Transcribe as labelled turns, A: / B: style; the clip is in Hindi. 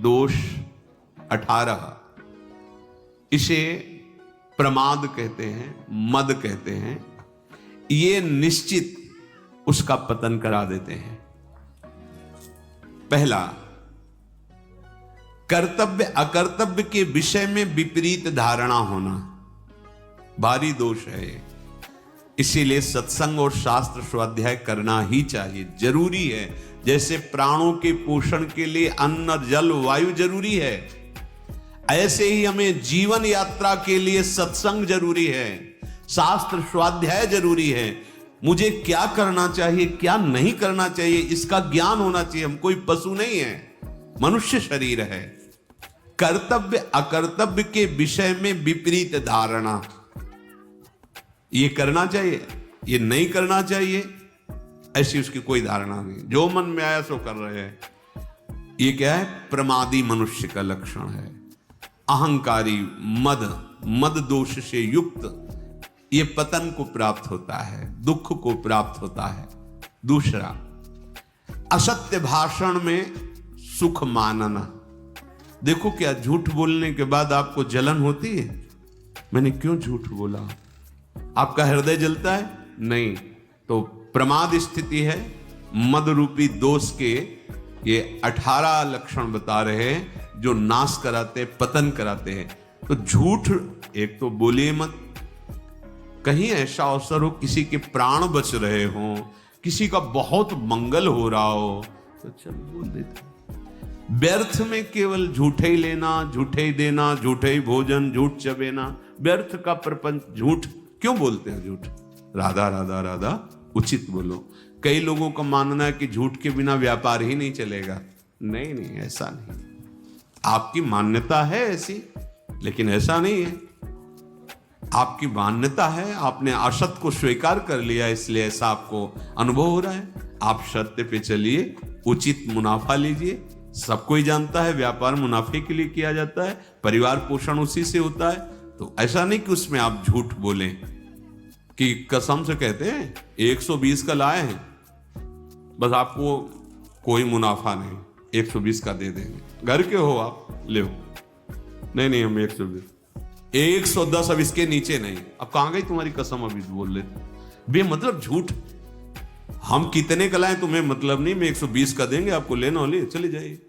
A: दोष 18, इसे प्रमाद कहते हैं, मद कहते हैं। ये निश्चित उसका पतन करा देते हैं। पहला, कर्तव्य अकर्तव्य के विषय में विपरीत धारणा होना, भारी दोष है ये। इसीलिए सत्संग और शास्त्र स्वाध्याय करना ही चाहिए, जरूरी है। जैसे प्राणों के पोषण के लिए अन्न जल वायु जरूरी है, ऐसे ही हमें जीवन यात्रा के लिए सत्संग जरूरी है, शास्त्र स्वाध्याय जरूरी है। मुझे क्या करना चाहिए, क्या नहीं करना चाहिए, इसका ज्ञान होना चाहिए। हम कोई पशु नहीं है, मनुष्य शरीर है। कर्तव्य अकर्तव्य के विषय में विपरीत धारणा, ये करना चाहिए, ये नहीं करना चाहिए, ऐसी उसकी कोई धारणा नहीं। जो मन में आया सो कर रहे हैं। ये क्या है? प्रमादी मनुष्य का लक्षण है। अहंकारी, मद दोष से युक्त, ये पतन को प्राप्त होता है, दुख को प्राप्त होता है। दूसरा, असत्य भाषण में सुख मानना। देखो, क्या झूठ बोलने के बाद आपको जलन होती है? मैंने क्यों झूठ बोला? आपका हृदय जलता है? नहीं। तो प्रमाद स्थिति है। मद रूपी दोष के ये 18 लक्षण बता रहे हैं जो नाश कराते, पतन कराते हैं। तो झूठ एक तो बोलिए मत। कहीं ऐसा अवसर हो, किसी के प्राण बच रहे हो, किसी का बहुत मंगल हो रहा हो, तो चल बोल देते। व्यर्थ में केवल झूठे ही लेना, झूठे ही देना, झूठे ही भोजन, झूठ चबेना, व्यर्थ का प्रपंच। झूठ क्यों बोलते हैं? झूठ राधा राधा राधा उचित बोलो। कई लोगों का मानना है कि झूठ के बिना व्यापार ही नहीं चलेगा। नहीं नहीं, ऐसा नहीं। आपकी मान्यता है ऐसी, लेकिन ऐसा नहीं है। आपकी मान्यता है, आपने असत्य को स्वीकार कर लिया, इसलिए ऐसा आपको अनुभव हो रहा है। आप सत्य पे चलिए, उचित मुनाफा लीजिए। सबको ही जानता है व्यापार मुनाफे के लिए किया जाता है, परिवार पोषण उसी से होता है। तो ऐसा नहीं कि उसमें आप झूठ बोलें कि कसम से कहते हैं 120 का लाए हैं, बस आपको कोई मुनाफा नहीं, 120 का दे देंगे। घर के हो आप, ले। नहीं नहीं, हम 110 अब इसके नीचे नहीं। अब कहां गई तुम्हारी कसम? अभी बोल लेते बेमतलब झूठ। हम कितने का लाए तुम्हें मतलब नहीं, मैं 120 का देंगे आपको, लेना हो ले, चले जाइए।